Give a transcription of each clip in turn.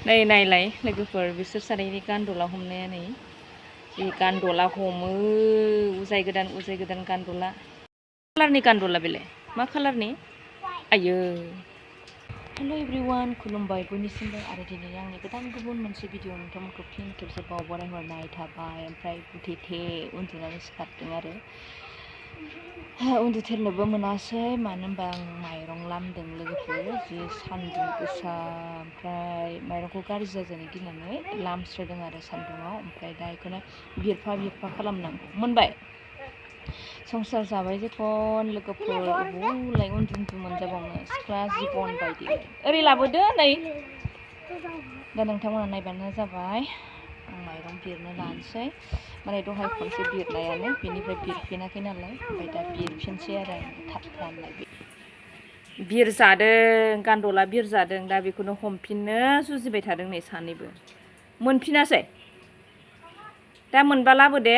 नै नायलाय लोगोफोर बिसोर सानैनि गान्दुला हमनाया नै जि गान्दुला हमो उजाय गोदान गान्दुला कालारनि गान्दुला बेलाय मा कालारनि आयो हेल' एभ्रिवान खुलुमबाय बयनिसिमबो आरो दिनै आंनि गोदान गुबुन मोनसे भिडिअ नोंथांमोनखौ फिन खेबसेबाव बरायहरनाय थाबाय ओमफ्राय बुथेथे उन्दुनानै सिखारदों आरो उन्दुथेरनोबो मोनासै मानो होनबा आं माइरं लामदों लोगोफोर जि सान्दुं गोसा ओमफ्राय माइरंखौ गाज्रि जाजानो गिनानै लामस्रोदों आरो सान्दुङाव ओमफ्राय दा बेखौनो बिरफा खालामनांगौ मोनबाय संसार जाबाय जेखन लोगोफोर अबावलाय उन्दु मोनजाबावनो सिख्ला जिबन बायदि ओरै लाबोदो नै दा नोंथांमोना नायबानो जाबाय आं माइरं बिरनो लानोसै माने दहाय खनसे बिरनायानो बेनिफ्राय बिरफिनाखै नालाय ओमफ्राय दा बिरफिनसै आरो थाब राननाय बिरजादों गान्दुला बिरजादों दा बेखौनो हमफिननो जुजिबाय थादों नै सानैबो मोनफिनासै दा मोनबा लाबोदे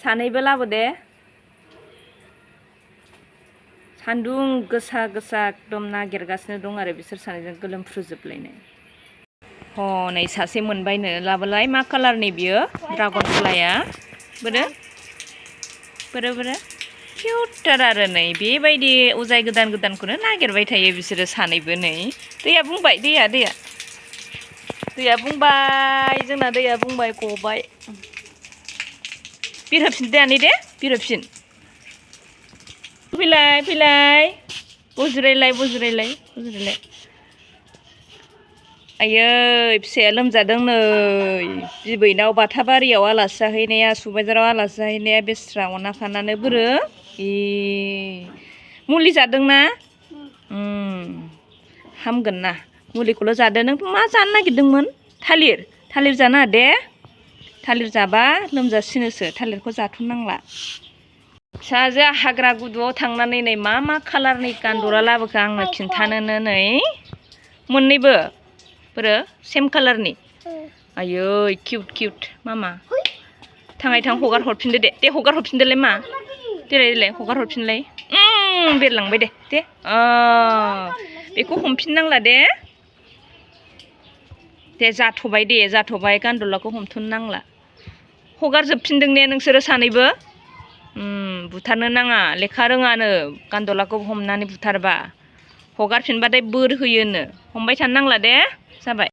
सानैबो लाबोदे सान्दुं गोसा एकदम नागिरगासिनो दं आरो बिसोर सानैजों गोलोमफ्रुजोबलायनाय हनै सासे मोनबायनो लाबोलाय मा कालारनि बियो ड्रागन फ्लाइया बोरो किउटथार आरो नै बेबायदि उजाय गोदानखौनो नागिरबाय थायो बिसोरो सानैबो नै दैया बुंबाय दैया बुंबाय जोंना दैया बुंबाय गबाय बिरहोफिनदो दे बिरहोफिन फैलाय बुज्रायलाय आयै फिसाया लोमजादों नै बिबैनाव बाथाबारियाव आलासि जाहैनाया सुबायझाराव आलासि जाहैनाया बेस्रा अना खानानै बोरो मुलि जादोंना हामगोन ना मुलिखौल' जादो नों मा जानो नागिरदोंमोन थालिर जाना दे थालिर जाबा लोमजासिनोसो थालिरखौ जाथ'नांला फिसाजोआ हाग्रा गुदुआव थांनानै नै मा कालारनि गान्दुला लाबोखो आंनो खिन्थानोनो नै मोननैबो बोरो सेम कालारनि आयै किउट मामा थां हगार हरफिनदो दे हगार हरफिनदोलाय मा देलाय हगार हरफिनलाय बेरलांबाय दे बेखौ हमफिननांला दे जाथ'बाय गान्दुलाखौ हमथ'नो नांला हगारजोबफिनदों ने नोंसोरो सानैबो बुथारनो नाङा लेखा रोङानो गान्दुलाखौ हमनानै बुथारबा हगारफिनबाथाय बोर होयोनो हमबाय थानो नांला दे जाबाय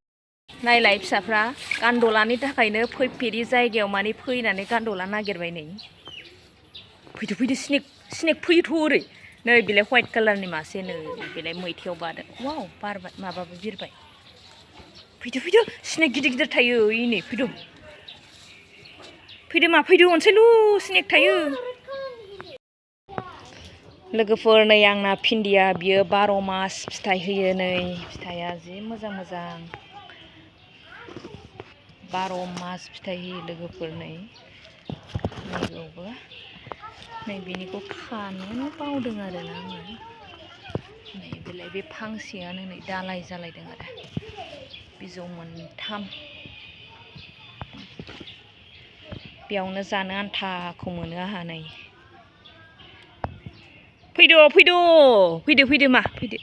नायलाय फिसाफ्रा गान्दुलानि थाखायनो फैफेरि जायगायाव माने फैनानै गान्दुला नागिरबाय नै फैदो स्नेक फैयोथ' ओरै नै बेलाय व्हाइट कालारनि मासे नै बेलाय मैथायाव बादों वाव बारबाय माबाबो बिरबाय फैदो स्नेक गिदिर थायो नै फैदो अनसायलु स्नेक थायो लोगोफोर नै आंना भिन्दिया बियो 12 मास फिथाइ होयो नै फिथाइया जि मोजां 12 मास फिथाइ होयो लोगोफोर नै नैबेयावबो नै बेनिखौ खानोनो बावदों आरोना आङो नै बेलाय बे फांसेयानो नै दालाय जालायदों आरो बिजौ मोनथाम बेयावनो जानो आन्थाखौ मोनो आंहा नै फैदो मा फैदो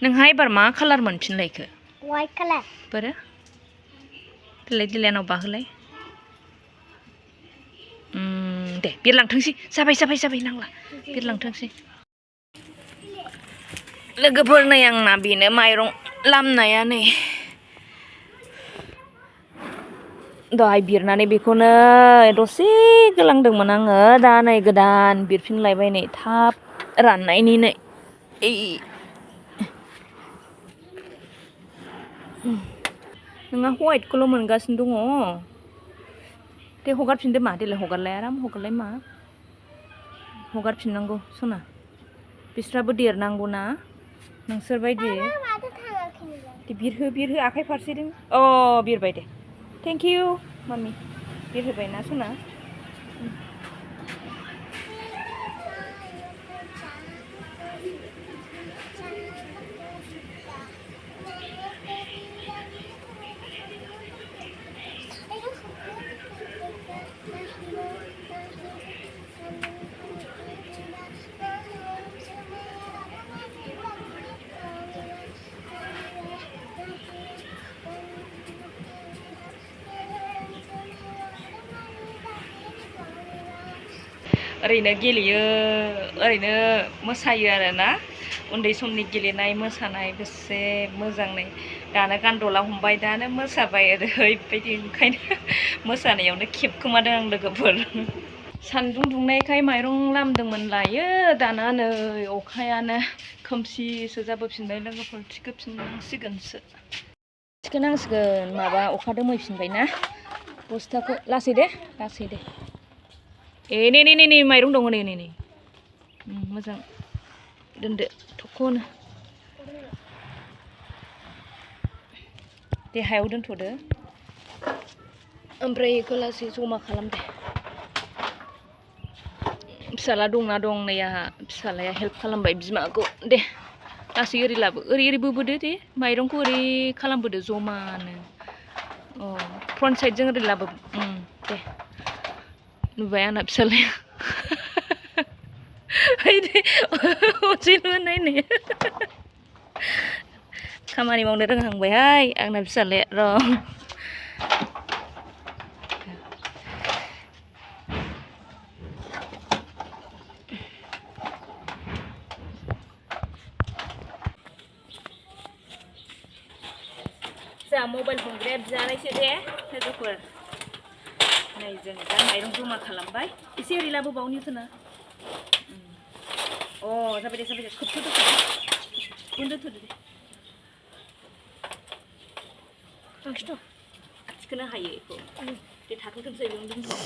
नोंहा एबार मा कालार मोनफिनलायखो व्हाइट कालार बोरो देलाय आनाव बाहोलाय दे बिरलांथोंसै जाबाय नांला बिरलांथोंसै लोगोफोर नै आंना बेनो माइरं लामनाया नै दहाय बिरनानै बेखौनो दसे गोलांदोंमोन आङो दा नै गोदान बिरफिनलायबाय नै थाब राननायनि नै नोंहा व्हाइटखौल' मोनगासिनो दङ दे हगारफिनदो मा देलाय हगारलाय आराम हगारलाय मा हगारफिननांगौ सना बिस्राबो देरनांगौ ना नोंसोरबायदि बिरहो आखाइ फारसेजों बिरबाय दे थेंक इउ मामि बिरहोबाय ना सना ओरैनो गेलेयो ओरैनो मोसायो आरोना उन्दै समनि गेलेनाय मोसानाय बेसे मोजां नै दानो गान्दला हमबाय दानो मोसाबाय ओरैबायदि ओंखायनो मोसानायावनो खेबखोमादों आं लोगोफोर सान्दुं दुंनायखाय माइरं लामदोंमोन लायो दाना नै अखायानो खोमसिसो जाबोफिनबाय लोगोफोर थिखोफिननांसिगोनसो थिखोनांसिगोन माबा अखा दोमैफिनबायना बस्थाखौ लासै दे ए नै माइरं दङ नै मोजां दोनदो थख'नो देहायाव दोनथ'दो ओमफ्राय बेखौ लासै जमा खालाम दे फिसाला दंना दं नै आंहा फिसालाया हेल्प खालामबाय बिमाखौ दे लासै ओरै लाबो ओरै बोबोदो दे माइरंखौ ओरै खालामबोदो जमानो अ फ्रन्ट साइडजों ओरै लाबो दे नुबाय आंना फिसालाया अनसैल' नायनो खामानि मावनो रोंहांबायहाय आंना फिसालाया र' जा मबाइल हमग्राया बिजानायसो दे लोगोफोर नै जों दा माइरं जमा खालामबाय एसे ओरै लाबोबावनि होना अ जाबाय दे खोबथ'दो दोनथ'दो दे थिखोनो हायो बेखौ दे थाथ'थोंसै बेयावनो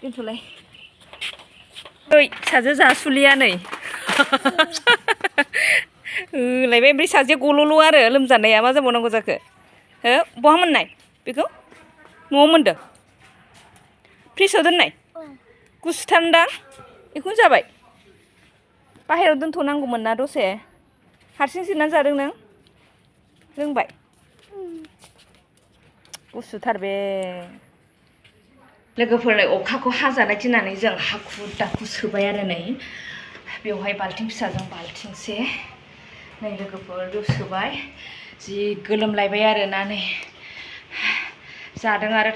दोनथ'लाय ओइ फिसाजो जासुलिया नै होलायबाय ओमफ्राय सासे गल'ल' आरो लोमजानाया मा जाबावनांगौ जाखो हो बहा मोननाय बेखौ न'आव मोनदों फ्रिजआव दोननाय गुसुथारदां बेखौनो जाबाय बाहेरायाव दोनथ'नांगौमोन ना दसे हारसिं जिरनानै जादों नों रोंबाय गुसुथार बे लोगोफोर अखाखौ हाजानाय दिननानै जों हाखु दाखु सोबाय आरो नै बेवहाय बाल्थिं फिसाजों बाल्थिंसे नै लोगोफोर बेयाव सोबाय जि गोलोमलायबाय आरोना नै जादों आरो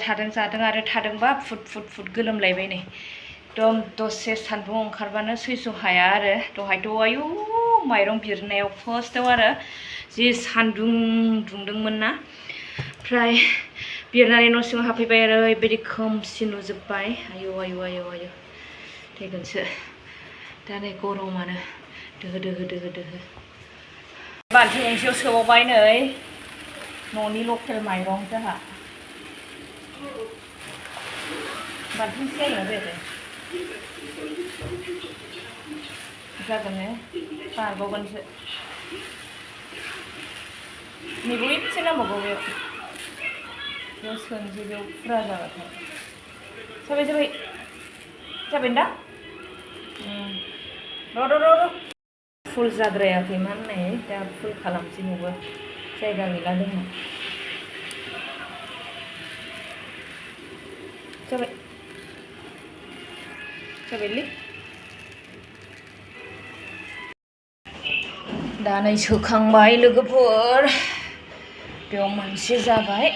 थादोंबा फुट गोलोमलायबाय नै एकदम दसे सान्दुं ओंखारबानो सैस' हाया आरो दहायथ' आयु माइरं बिरनायाव फार्स्टआव आरो जि सान्दुं दुंदोंमोन ना ओमफ्राय बिरनानै न' सिङाव हाबफैबाय आरो ओरैबायदि खोमसि नुजोब्बाय आयौ थैगोनसो दा नै गरमानो दोहो बाल्थिं गंसेयाव सोबावबाय नै न'नि लकेल माइरं जोंहा बाल्थिंसे जायो बे जागोन ने बारबावगोनसो नैबो एसे नांबावगौ बेयाव सोनोसै बेयाव फुरा जाबाथाय जाबाय दा र' फुल जाद्रायाखैमोन नै दा फुल खालामसै न'बो जायगा गैला लोंनो जाबायलै दा नै सोखांबाय लोगोफोर बेयाव मोनसे जाबाय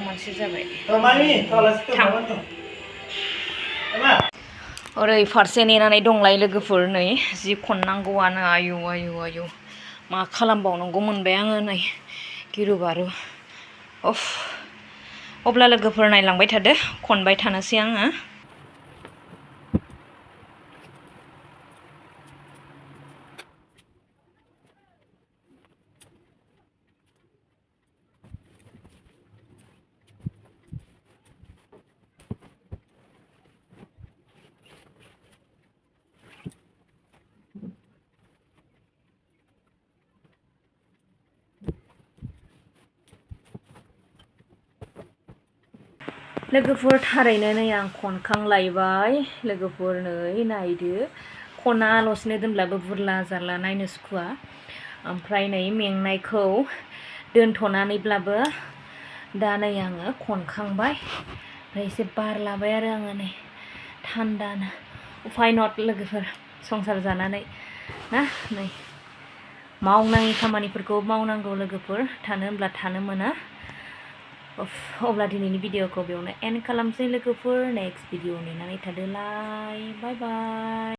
मोनसे जाबाय ओरै फारसे नेनानै दंलाय लोगोफोर नै जि खननांगौआनो आयु मा खालामबावनांगौ मोनबाय आङो नै गिरु बारु अब्ला लोगोफोर नायलांबाय थादो खनबाय थानोसै आङो लोगोफोर थारैनो नै आं खनखांलायबाय लोगोफोर नै नायदो खनाल'सैनो दोनब्लाबो बुरला जारला नायनो सुखुवा ओमफ्राय नै मेंनायखौ दोनथ'नानैब्लाबो दा नै आङो खनखांबाय ओमफ्राय एसे बार लाबाय आरो आङो नै थान्दानो उफाय नट लोगोफोर संसार जानानै ना नै मावनाङि खामानिफोरखौ मावनांगौ लोगोफोर थानो होनब्ला थानो मोना अब्ला दिनैनि भिडिअखौ बेयावनो एन्ड खालामसै लोगोफोर। नेक्स्ट भिडिअ नेनानै थादोलाय। बाय बाय।